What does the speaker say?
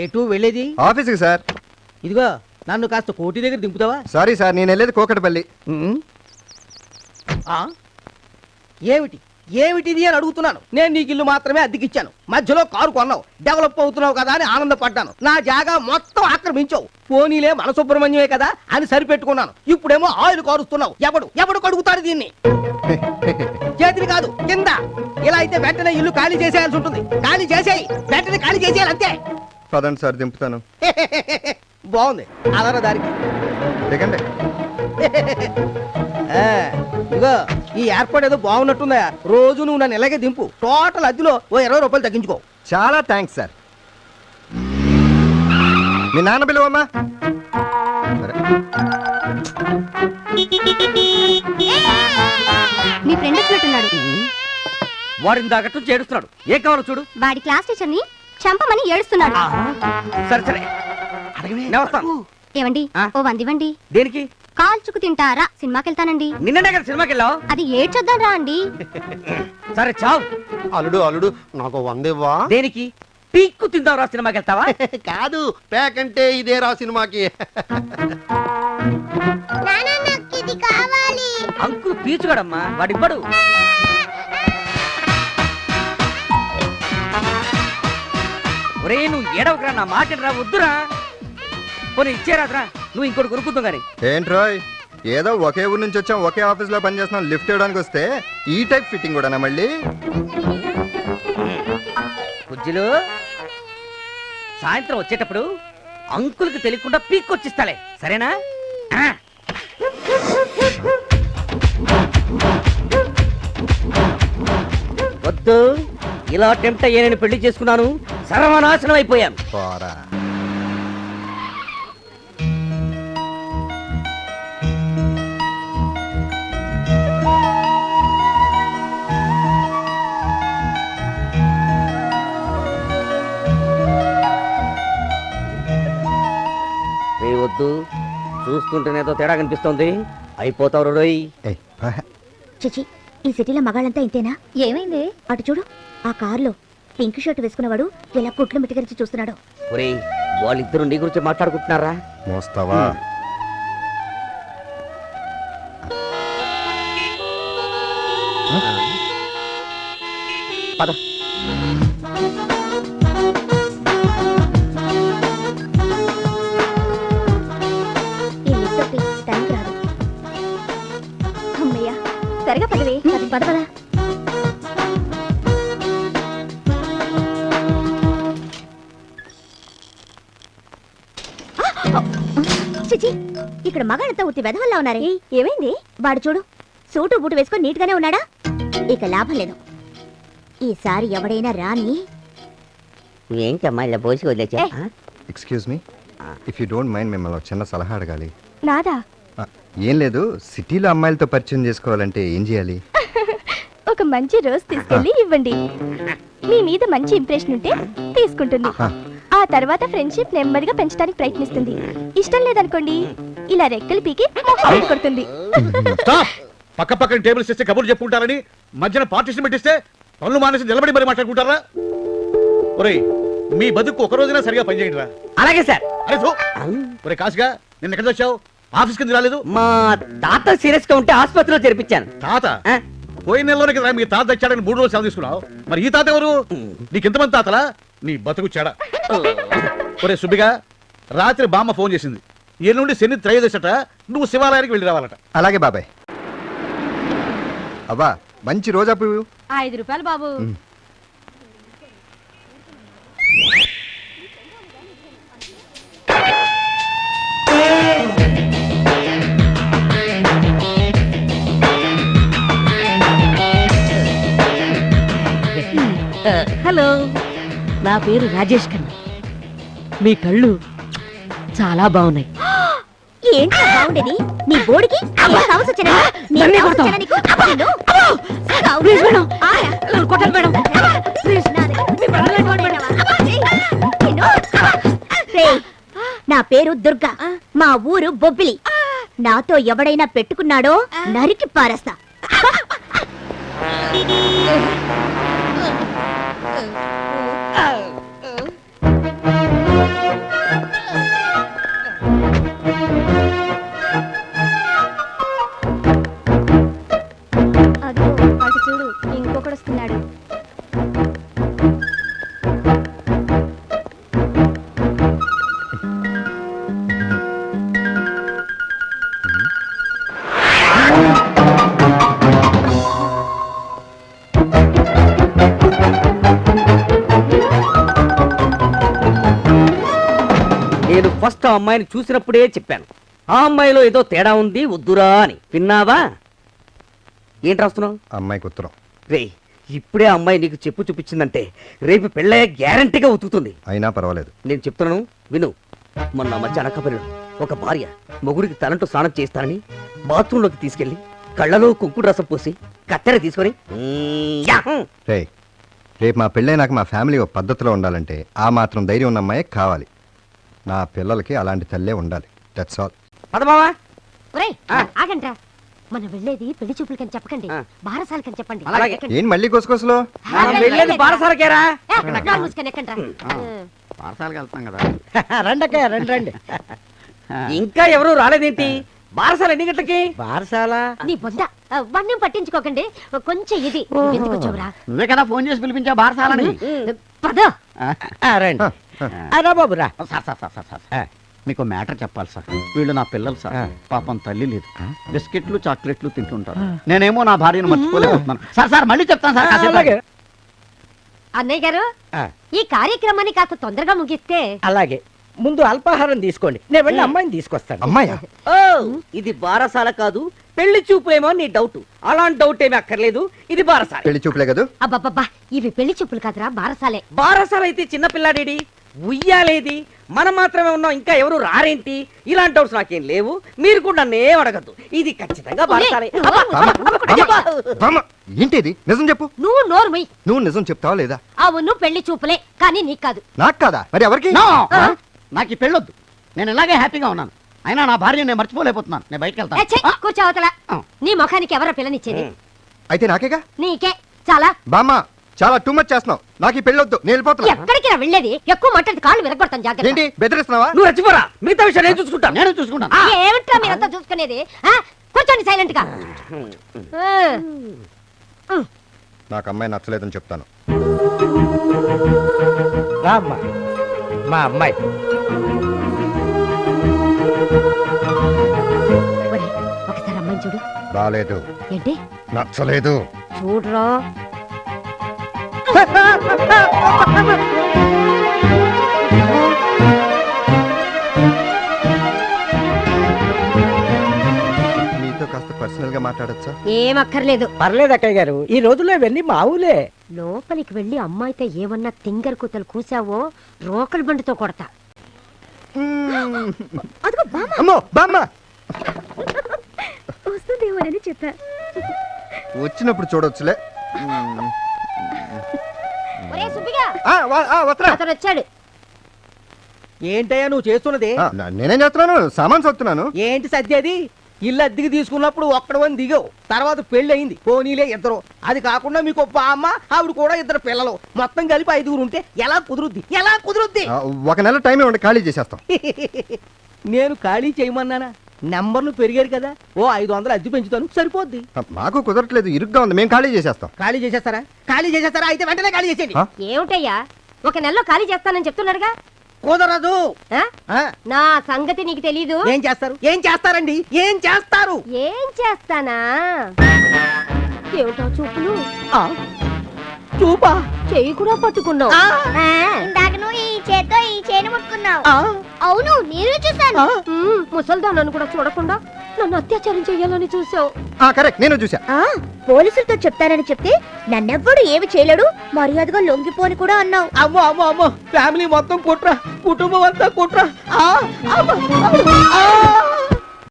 ఎటు వెళ్ళేది? ఆఫీస్కి సార్. ఇదిగో నన్ను కాస్త కోటి దగ్గర దింపుతావా? సారీ సార్, నేను వెళ్ళేది కోకటపల్లి. ఏమిటి ఏమిటిది అని అడుగుతున్నాను. నేను నీకు ఇల్లు మాత్రమే అద్దెకిచ్చాను. మధ్యలో కారు కొన్నావు, డెవలప్ అవుతున్నావు కదా అని ఆనందపడ్డాను. నా జాగా మొత్తం ఆక్రమించావు. పోనీలే మన సుబ్రహ్మణ్యమే కదా అని సరిపెట్టుకున్నాను. ఇప్పుడేమో ఆయిల్ కారుస్తున్నావు. ఎవడు కడుగుతాడు దీన్ని? చేతిని కాదు, కింద. ఇలా అయితే వెంటనే ఇల్లు ఖాళీ చేసేయాల్సి ఉంటుంది. ఖాళీ చేసేయి, వెంటనే ఖాళీ చేసేయాలి అంతే. పదండి సార్, దింపుతాను. బాగుంది, అదర దారికి దిగండి. ఇగో ఈ ఏర్పాటు ఏదో బాగున్నట్టుందా? రోజు నువ్వు నన్ను ఇలాగే దింపు. టోటల్ అద్దెలో ఓ 20 రూపాయలు తగ్గించుకో. చాలా థ్యాంక్స్ సార్. మీ నాన్న పిలువమ్మా. మీ ఫ్రెండ్ వచ్చినట్టున్నాడు. వాడిని దాకట్టు చేడుస్తున్నాడు. ఏ కావాలో చూడు. వాడి క్లాస్ టీచర్ ని చంపమని ఏడుస్తున్నాడు. సరే సరే, ఏవండి ఓ 100 ఇవ్వండి. దేనికి? కాల్చుకు తింటారా సినిమాకి వెళ్తానండి. నిన్ననే కదా సినిమాకి వెళ్ళావు. అది ఏడ్చొద్దాం రా అండి. సరే చావు. అల్లుడు నాకు 100 ఇవ్వా? దేనికి? పీక్కు తిందావురా సినిమాకి వెళ్తావా? కాదు, ప్యాక్ అంటే ఇదే రా సినిమాకి. అంకుల్ పీచుగాడమ్మా, వాడివ్వడు. ఒరే నువ్వు ఏడవకరా, నా మాట రా, వద్దురా. పోనీ ఇచ్చేరాదురా, నువ్వు ఇంకోటి కొనుక్కుందాం గానీ. ఏంట్రోయ్, ఏదో ఒకే ఊరు నుంచి వచ్చాం, ఒకే ఆఫీస్ లో పనిచేస్తున్నాం, లిఫ్ట్ ఇవ్వడానికి వస్తే ఈ టైప్ ఫిట్టింగ్ కూడా మళ్ళీ. కుజ్జులు సాయంత్రం వచ్చేటప్పుడు అంకుల్కి తెలియకుండా పీక్కొచ్చిస్తాలే, సరేనా? వద్దు, ఇలా టెంప్ట్ అయ్యే నేను పెళ్లి చేసుకున్నాను, సర్వనాశనం అయిపోయాను. పోరా. వద్దు, చూస్తుంటేనేదో తేడా కనిపిస్తోంది. అయిపోతావు రోయ్. చిచి, ఈ సిటీలో మగాళ్ళంతా ఇంతేనా? ఏమైంది? అటు చూడు, ఆ కారులో పింక్ షర్ట్ వేసుకున్నవాడు ఎలా కుట్లు మిటికరించి చూస్తున్నాడు. ఒరేయ్, వాళ్ళిద్దరు నీ గురించి మాట్లాడుకుంటున్నారా? మోస్తావా? పద. త్వరగా పదవే. పద పద. చిచి, ఇక్కడ మగాళ్ళంతా ఉత్తి వెధవల్లా ఉన్నారే. ఏమైంది? వాడు చూడు, సూటు బూటు వేసుకొని నీట్ గానే ఉన్నాడా? ఇక లాభం లేదు, ఈసారి ఎవడైనా రాని. ఏంటమ్మా ఇలా పోసి వదిలేచా? Excuse me, if you don't mind, మిమ్మల్ని చిన్న సలహా అడగాలి. నాదా? ఏం లేదు, సిటీలో అమ్మాయిలతో పరిచయం చేసుకోవాలంటే ఏం చేయాలి? ఒక మంచి రోజు తీసుకెళ్ళి ఇవ్వండి. మీ మీద మంచి ఇంప్రెషన్ ఉంటే తీసుకుంటుంది. ఆ తర్వాత ఫ్రెండ్షిప్ నెమ్మదిగా పెంచడానికి ప్రయత్నిస్తుంది. ఇష్టం లేదనుకోండి, ఇలా రెక్కలు పీకి కొడుతుంది. పక్క పక్కన టేబుల్స్ ఇస్తే కబుర్లు చెప్పుకుంటారని మధ్యన పార్టీషన్ పెట్టిస్తే పనులు మానేసి నిలబడి మరి మాట్లాడుకుంటారా? ఒరేయ్, మీ బతుకు ఒక రోజైనా సరిగా పనిచేయండి రా. అలాగే సార్. అరే ఒరే కాసుగా, నిన్న ఎక్కడ వచ్చావు? ఆఫీస్ కింద రాలేదు? మా తాత సీరియస్ గా ఉంటే ఆసుపత్రిలో చేర్పించాను. తాత? పోయిన నెలలోనే కదా మీ తాత తెచ్చాడని 3 రోజులు సెలవు తీసుకున్నావు. మరి ఈ తాత ఎవరు? నీకెంతమంది తాతలా? నీ బతుకు చెడ. ఒరే సుబ్బిగా, రాత్రి బామ్మ ఫోన్ చేసింది. ఎల్లుండి శని త్రయోదశట, నువ్వు శివాలయానికి వెళ్ళి రావాలట. అలాగే బాబాయ్. అబ్బా, మంచి రోజా పువ్వు. 5 రూపాయలు బాబు. హలో, నా పేరు రాజేష్ ఖన్నా. మీ కళ్ళు చాలా బాగున్నాయి. ఏంటి బాగుండేది? నీ బోడికి నా పేరు దుర్గా, మా ఊరు బొబ్బిలి. నాతో ఎవడైనా పెట్టుకున్నాడో నరికి పారేస్తా. నేను ఫస్ట్ ఆ అమ్మాయిని చూసినప్పుడే చెప్పాను, ఆ అమ్మాయిలో ఏదో తేడా ఉంది, వద్దురా అని. విన్నావా? ఏంటి రాస్తున్నావు? అమ్మాయికి ఉత్తరం. రే, ఇప్పుడే ఆ అమ్మాయి నీకు చెప్పు చూపించిందంటే రేపు పెళ్ళయ్యే గ్యారంటీగా ఉతుకుతుంది. అయినా పర్వాలేదు. నేను చెప్తున్నాను విను. మొన్న మధ్య అనకపరిలో ఒక భార్య మొగుడికి తలంటూ స్నానం చేస్తానని బాత్రూంలోకి తీసుకెళ్లి కళ్ళలో కుంకుడు రసం పోసి కత్తెర తీసుకొని యాహూ! రేపు మా పెళ్ళై నాకు మా ఫ్యామిలీ ఒక పద్ధతిలో ఉండాలంటే ఆ మాత్రం ధైర్యం ఉన్న అమ్మాయే కావాలి. నా పిల్లలకి అలాంటి తల్లే ఉండాలి. That's all. పదమావా. ఒరేయ్ ఆగండ్రా, మనం వెళ్ళేది పెళ్లి చూపులకని చెప్పకండి, బారసాలకని చెప్పండి. అలాగే. ఏం మళ్ళీ కొసకొసలో? మనం వెళ్ళేది బారసాలకేరా. ఎక్కండ్రా. పాఠశాలకు వెళ్తాం కదా. రండక్కయ్య రండి రండి. ఇంకా ఎవరు రాలేదేంటి? బారసాల ఎన్ని గంటలకి? బారసాల నీ బొంద వన్యం పట్టించుకోకండి, కొంచెం ఇది ఎందుకు వచ్చావురా? నువ్వే కదా ఫోన్ చేసి పిలిపించా బారసాలని. పద. రండి. రా బాబు రా. సార్ మీకు మ్యాటర్ చెప్పాలి సార్. వీళ్ళు నా పిల్లలు సార్. పాపం తల్లి లేదు, బిస్కెట్లు చాక్లెట్లు తింటుంటారు. నేనేమో నా భార్యను మర్చిపోలేకపోతున్నాను. సార్ మళ్ళీ చెప్తాను సార్ కాసేపు. అలాగే అన్నయ్య గారు, ఈ కార్యక్రమాన్ని కాస్త తొందరగా ముగిస్తే. అలాగే. ముందు అల్పాహారం తీసుకోండి, నేను వెళ్ళి అమ్మాయిని తీసుకొస్తాను. అమ్మాయా? ఓ, ఇది బారసాల కాదు, పెళ్లి చూపులేమో నీ డౌట్. అలాంటి డౌట్ ఏమీ అక్కర్లేదు, ఇది బారసాల. పెళ్లి చూపులే కదా? అబ్బబ్బబ్బా, ఇవి పెళ్లి చూపులు కాదురా, బారసాలే. బారసాల అయితే చిన్న పిల్లాడేడి, ఉయ్యాలేది, మనం మాత్రమే ఉన్నాం, ఇంకా ఎవరు రారేంటి? ఇలాంటి డౌట్స్ నాకేం లేవు. మీరు కూడా నన్ను ఏం అడగద్దు, ఇది ఖచ్చితంగా బారసాలే. బామ్మ, ఏంటి ఇది? నిజం చెప్పు. నువ్వు నోరుమై. నువ్వు నిజం చెప్తావా లేదా? అవును పెళ్లి చూపులే, కానీ నీకు కాదు. నాకు కాదా? మరి ఎవరికి? నాకు ఈ పెళ్ళొద్దు, నేను ఇలాగే హ్యాపీగా ఉన్నాను. అయినా నా భార్య నేను మర్చిపోలేకపోతున్నాను. నేను బయటకు ఏ, ఛీ, వెళ్తాను. కూర్చో అవతల. నీ ముఖానికి ఎవరో పిల్లనిచ్చేది? అయితే నాకేగా? నీకే. చాలా. బామ్మ, చాలా టూ మచ్ చేస్తున్నావు. నాకు ఈ పెళ్ళొద్దు, నేను వెళ్ళిపోతున్నా. ఎక్కడికి రా వెళ్ళేది? ఎక్కువ మాట్లాడి కాళ్ళు విరగొడతాను, జాగ్రత్త. ఏంటి బెదిరిస్తున్నావా? నువ్వు రెచ్చిపోరా, మిగతా విషయం నేను చూసుకుంటాను. నేను చూసుకుంటాను. ఏమిట్రా మీరంతా చూసుకునేది? కూర్చోండి సైలెంట్ గా. నాకు అమ్మాయి నచ్చలేదని చెప్తాను. రా అమ్మా, మా అమ్మాయి. ఒరేయ్, ఒకసారి అమ్మాయిని చూడు. బాలేదు, ఏంటి? నచ్చలేదు. చూడరా. మీతో కాస్త పర్సనల్ గా మాట్లాడచ్చా? ఏం అక్కర్లేదు. పర్లేదు అక్కయ్య గారు, ఈ రోజుల్లో ఇవన్నీ మావులే. లోపలికి వెళ్ళి అమ్మాయితో ఏమన్నా తింగర్ కూతలు కూసావో రోకలి బండితో కొడతా. అదిగో బామ్మ అమ్మో బామ్మ, వస్తుందేమోనని చెప్పా. వచ్చినప్పుడు చూడొచ్చులే. ఒరే సుబ్బిగా, వస్త్రా. అతను వచ్చాడు. ఏంటయ్యా నువ్వు చేస్తున్నది? నేనేం చేస్తున్నాను? సామాన్ సర్దుతున్నాను. ఏంటి సత్యది? ఇల్లు అద్దెకి తీసుకున్నప్పుడు ఒక్కడవని దిగావు, తర్వాత పెళ్లి అయింది, పోనీలే ఇద్దరు. అది కాకుండా మీకు ఒక అమ్మ, ఆవిడ కూడా ఇద్దరు పిల్లలు, మొత్తం కలిపి 5గురు ఉంటే ఎలా కుదురుద్ది? ఎలా కుదురుద్ది? ఒక నెల టైం ఇవ్వండి, ఖాళీ చేసేస్తాం. నేను ఖాళీ చేయమన్నానా? నెంబర్లు పెరిగారు కదా, ఓ 500 అద్దె పెంచుతాను, సరిపోద్ది. మాకు కుదరట్లేదు, ఇరుగ్గా ఉంది, మేము ఖాళీ చేసేస్తాం. ఖాళీ చేసేస్తారా? ఖాళీ చేసేస్తారా? అయితే వెంటనే ఖాళీ చేసేయండి. ఏమిటయ్యా, ఒక నెలలో ఖాళీ చేస్తానని చెప్తున్నాడుగా? కుదరదు. ఆ? నా సంగతి నీకు తెలీదు. ఏం చేస్తారు? ఏం చేస్తారండి? ఏం చేస్తారు? ఏం చేస్తానా? ఏమిటో చూపులు? చూపా? చెయ్యి కూడా పట్టుకున్నావు. ఇందాక నువ్వు ఈ చేత్తో ఈ చేను ముట్టుకున్నావు. ఆ? అవును, నేను చూసాను. ముసల్దానను కూడా చూడకుండా నన్ను అత్యాచారం చెయ్యాలని చూసావు. కరెక్ట్, నేను చూసా. పోలీసులతో చెప్తానని చెప్తే నన్నెవ్వడు ఏమి చేయలేడు, మర్యాదగా లొంగిపోని కూడా అన్నావు. అమ్మో అమ్మో అమ్మో, ఫ్యామిలీ మొత్తం కుట్ర, కుటుంబం అంతా కుట్ర. ఆ! అమ్మో! అమ్మో! ఆ!